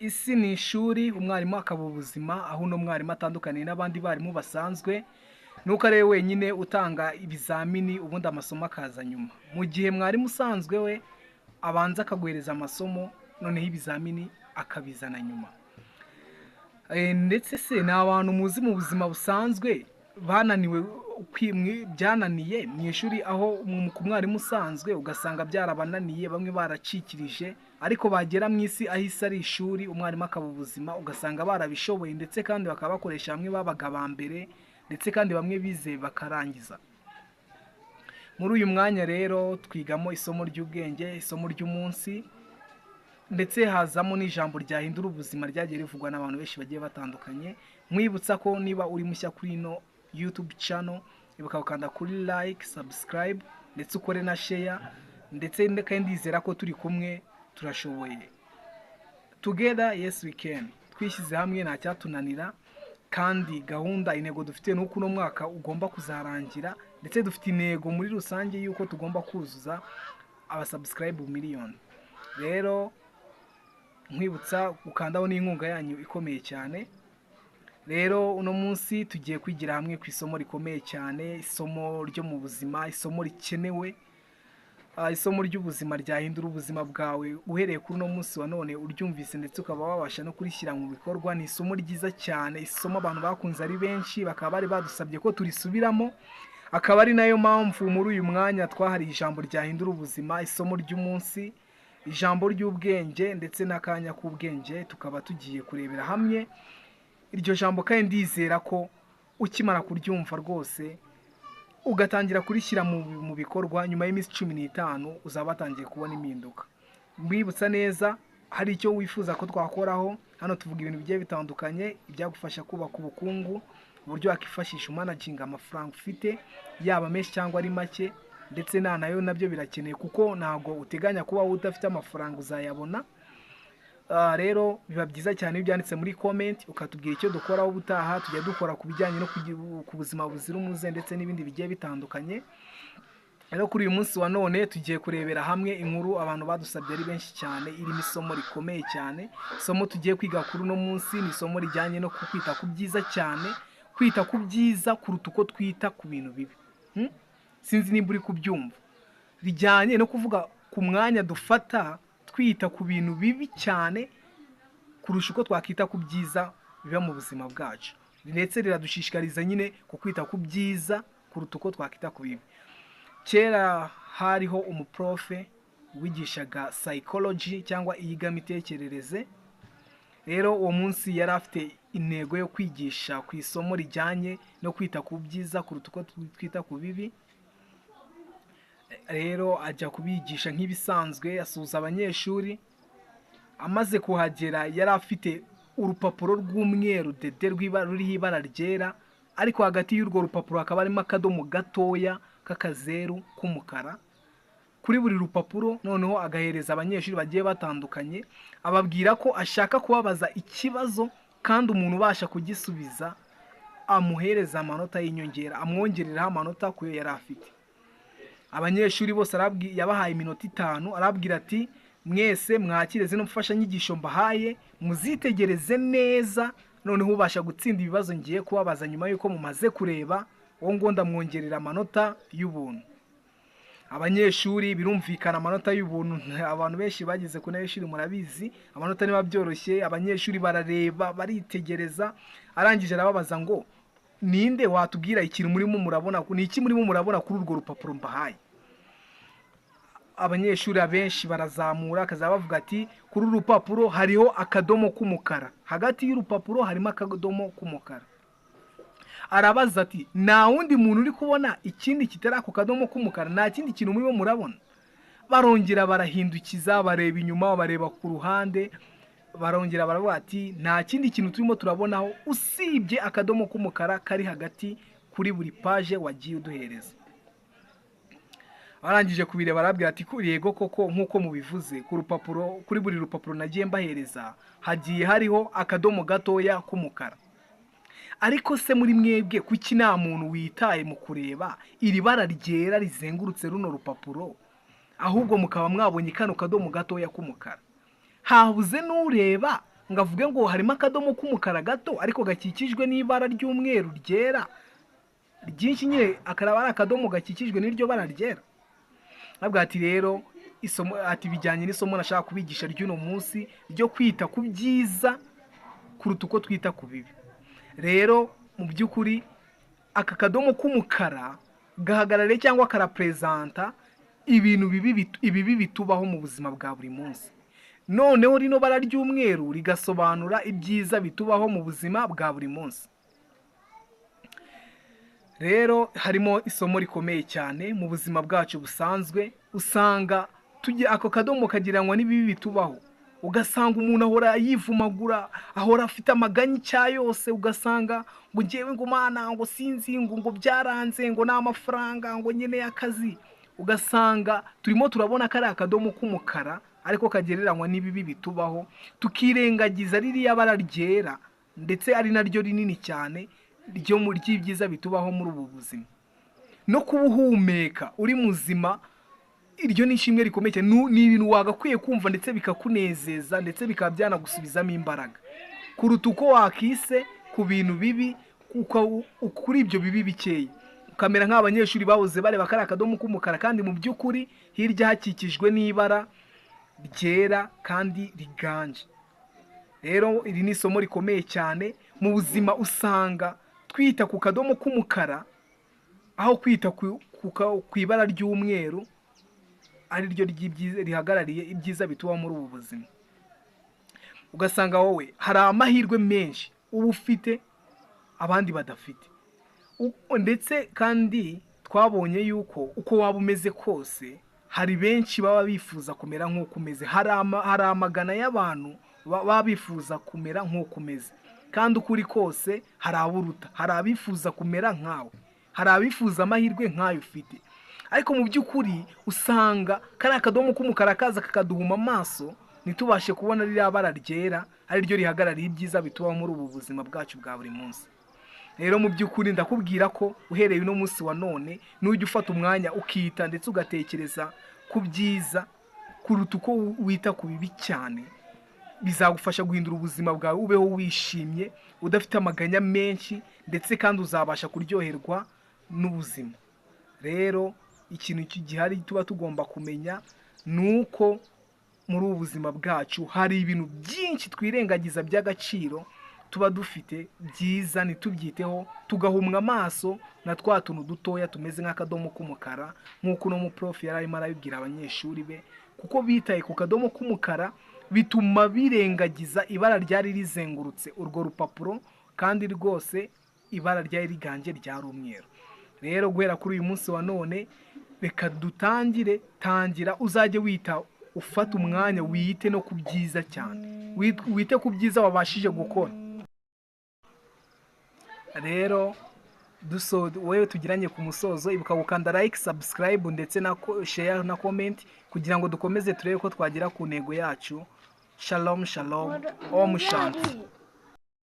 isi ni ishuri, umwarimu akaba ubuzima, aho uno mwarimu atandukaniye n'abandi barimu basanzwe, nuko ari we wenyine utanga ibizamini ubundi amasomo akaza nyuma. Mu gihe mwarimu usanzwe we abanza akaguhereza amasomo, noneho ibizamini akabizana nyuma. Ndetse se ni abantu muzi mu buzima busanzwe bananiwe byananiye mu ishuri, aho ku mwarimu usanzwe ugasanga byarabananiye, bamwe baracikirije, ariko bagera mu isi aho isi ari ishuri, umwarimu akaba ubuzima, ugasanga barabishoboye, ndetse kandi bakaba bakoresha bamwe babaga ba mbere, ndetse kandi bamwe bize bakarangiza. Muri uyu mwanya rero twigamo isomo ry'ubwenge, isomo ry'umunsi, ndetse hazamo n'ijambo ryahindura ubuzima ryagiye rivugwa n'abantu benshi bagiye batandukanye. Mwibutsa ko niba uri mushya kuri ino YouTube channel, ibuka gukanda kuri like, subscribe, ndetse ukore na share, ndetse kandi ndizera ko turi kumwe turashoboye. Together yes we can. Twishyize hamwe nta cyatunanira, kandi gahunda intego dufite nuko uno mwaka ugomba kuzarangira, ndetse dufite intego muri rusange yuko tugomba kuzuza abasubscribe miliyoni. Rero nkwibutsa gukandaho n'inkunga yanyu ikomeye cyane. Rero uno munsi tugiye kwigira hamwe ku isomo rikomeye cyane, isomo ryo mu buzima, isomo rikenewe, isomo ry'ubuzima ryahindura ubuzima bwawe. Uhereye kuri uno munsi wa none uryumvise ndetse ukaba wabasha no kurishyira mu bikorwa. Ni isomo ryiza cyane, isomo abantu bakunze ari benshi, bakaba bari badusabye ko turisubiramo, akaba ari nayo mpamvu muri uyu mwanya twahariye ijambo ryahindura ubuzima, isomo ry'umunsi, ijambo ry'ubwenge, ndetse n'akanya k'ubwenge. Tukaba tugiye kurebera hamwe iryo jambo, kandi ndizera ko ukimara kuryumva rwose ugatangira kurishyira mu bikorwa, nyuma y'iminsi 15 uzaba watangiye kubona impinduka. Mbibutsa neza, hari icyo wifuza ko twakoraho hano, tuvuga ibintu bigiye bitandukanye, ibyagufasha kubaka ubukungu, uburyo wakifashisha umanaginga amafaranga ufite, yaba menshi cyangwa ari make, ndetse nayo nabyo birakeneye, kuko ntago uteganya kuba udafite amafaranga uzayabona. Rero biba byiza cyane iyo byanditse muri comment ukatubwira icyo dukoraho ubutaha. Tujya dukora ku bijyanye no ku buzima buzira umuze, ndetse n'ibindi bigiye bitandukanye. Rero kuri uyu munsi wa none tugiye kurebera hamwe inkuru abantu badusabye ari benshi cyane, irimo isomo rikomeye cyane. Isomo tugiye kwiga kuri uno munsi ni isomo rijyanye no kwita ku byiza cyane, kwita ku byiza kuruta uko twita ku bintu bibi. Sinzi nimba uri kubyumva. Rijyanye no kuvuga ku mwanya dufata twita ku bintu bibi cyane kurusha uko twakita ku byiza biba mu buzima bwacu. Ndetse riradushishikariza nyine ku kwita ku byiza kuruta uko twakita ku bibi. Kera hariho umuprofe wigishaga psychology cyangwa iyigamitekerereze. Rero uwo munsi yari afite intego yo kwigisha ku isomo rijyanye no kwita ku byiza kuruta uko twita ku bibi. Rero ajya kubigisha nk'ibisanzwe, asuhuza abanyeshuri. Amaze kuhagera yari afite urupapuro rw'umweru dede ruriho ibara ryera, ariko hagati y'urwo rupapuro hakaba harimo akadomo gatoya k'akazeru k'umukara kuri buri rupapuro. Noneho agahereza abanyeshuri bagiye batandukanye, ababwira ko ashaka kubabaza ikibazo, kandi umuntu ubasha kugisubiza amuhereza amanota y'inyongera, amwongereraho amanota kuyo yari afite. Abanyeshuri bose yabahaye iminota 5, arabwira ati mwese mwakire zino mfashanyigisho mbahaye, muzitegereze neza, noneho ubasha gutsinda ibibazo ngiye kubabaza nyuma yuko mumaze kureba, wowe ngo ndamwongerera amanota y'ubuntu. Abanyeshuri birumvikana amanota y'ubuntu, abantu benshi bagize ku n'abanyeshuri murabizi amanota niba byoroshye. Abanyeshuri barareba, baritegereza, arangije arababaza ngo ninde watubwira ikintu murimo murabona, ni iki murimo murabona kuri urwo rupapuro mbahaye. Abanyeshuri abenshi barazamura akaza bavuga ati kuri urupapuro hariho akadomo k'umukara, hagati y'urupapuro harimo akadomo k'umukara. Arabaza ati nta wundi muntu uri kubona ikindi kitari ako kadomo k'umukara, nta kindi kintu murimo murabona? Barongera barahindukiza, bareba inyuma, bareba ku ruhande, barongera baravuga ati nta kindi kintu turimo turabonaho usibye akadomo k'umukara kari hagati kuri buri page wagiye uduhereza. Arangije kubireba arabwira ati yego koko nkuko mubivuze, ku rupapuro, kuri buri rupapuro nagiye mbahereza hagiye hariho akadomo gatoya k'umukara. Ariko se muri mwebwe kuki nta muntu witaye mu kureba iri bara ryera rizengurutse runo rupapuro, ahubwo mukaba mwabonye kano kadomo gatoya k'umukara? Habuze n'ureba ngo avuge ngo harimo akadomo k'umukara gato ariko gakikijwe n'ibara ry'umweru ryera ryinshi, nyine akaraba ari akadomo gakikijwe n'iryo bara ryera. Nabwo ati rero isomo ati bijyanye n'isomo nashaka kubigisha ry'uno munsi ryo kwita ku byiza kuruta uko twita ku bibi. Rero mu by'ukuri aka kadomo k'umukara gahagarare cyangwa karapresenta ibintu ibibi bitubaho mu buzima bwa buri munsi, noneho rino bara ry'umweru rigasobanura ibyiza bitubaho mu buzima bwa buri munsi. Rero harimo isomo rikomeye cyane mu buzima bwacu busanzwe. Usanga tujye ako kadomo kagiranwa n'ibibi bitubaho, ugasanga umuntu ahora yivumagura, ahora afite amaganya icya yose, ugasanga ngo ngewe ngo mana ngo sinzi ngo byaranze ngo n'amafaranga ngo nyene y'akazi. Ugasanga turimo turabona ko ari akadomo k'umukara ariko kagereranywa n'ibibi bitubaho, tukirengagiza ririya bara ryera ndetse ari naryo rinini cyane ryo mu ry'ibyiza bitubaho muri ubu buzima. No kubuhumeka uri muzima, iryo ni ishimwe rikomeye cyane, ni ibintu wagakwiye kumva ndetse bikakunezeza ndetse bikaba byanagusubizamo imbaraga kuruta uko wakise ku bintu bibi kuri ibyo bibi bikeya, ukamera nk'abanyeshuri bahoze bareba kari akadomo k'umukara kandi mu by'ukuri hirya hakikijwe n'ibara ryera kandi riganje. Rero iri ni isomo rikomeye cyane mu buzima. Usanga twita ku kadomo k'umukara aho kwita ku ibara ry'umweru ari ryo rihagarariye ibyiza bituba muri ubu buzima. Ugasanga wowe hari amahirwe menshi uba ufite abandi badafite, ndetse kandi twabonye yuko uko waba umeze kose hari benshi baba bifuza kumera nk'uko umeze. Hari amagana y'abantu baba bifuza kumera nk'uko umeze, kandi uko uri kose hari aburuta, hari abifuza kumera nkawe, hari abifuza amahirwe nk'ayo ufite. Ariko mu by'ukuri usanga kari akadomo k'umukara kaza kakaduhuma amaso ntitubashe kubona ririya bara ryera ari ryo rihagarariye ibyiza bituba muri ubu buzima bwacu bwa buri munsi. Rero mu by'ukuri ndakubwira ko uhereye uno munsi wa none nujya ufata umwanya ukita ndetse ugatekereza ku byiza kuruta uko wita ku bibi cyane, bizagufasha guhindura ubuzima bwawe ubeho wishimye udafite amaganya menshi, ndetse kandi uzabasha kuryoherwa n'ubuzima. Rero ikintu gihari tuba tugomba kumenya nuko muri ubu buzima bwacu hari ibintu byinshi twirengagiza by'agaciro tuba dufite byiza, ntitubyiteho, tugahumwa amaso na twa tuntu dutoya tumeze nk'akadomo k'umukara, nk'uko uno muprofi yari arimo arabibwira abanyeshuri be. Kuko bitaye ku kadomo k'umukara bituma birengagiza ibara ryari rizengurutse urwo rupapuro, kandi rwose ibara ryari riganje ryari umweru. Rero guhera kuri uyu munsi wa none reka dutangire, tangira uzajye wita, ufata umwanya wite no ku byiza cyane, wite ku byiza wabashije gukora. Rero wewe tugiranye ku musozo, ibuka gukanda like, subscribe ndetse na share na comment kugira ngo dukomeze turebe ko twagera ku ntego yacu. Shalom shalom, Om Shanti.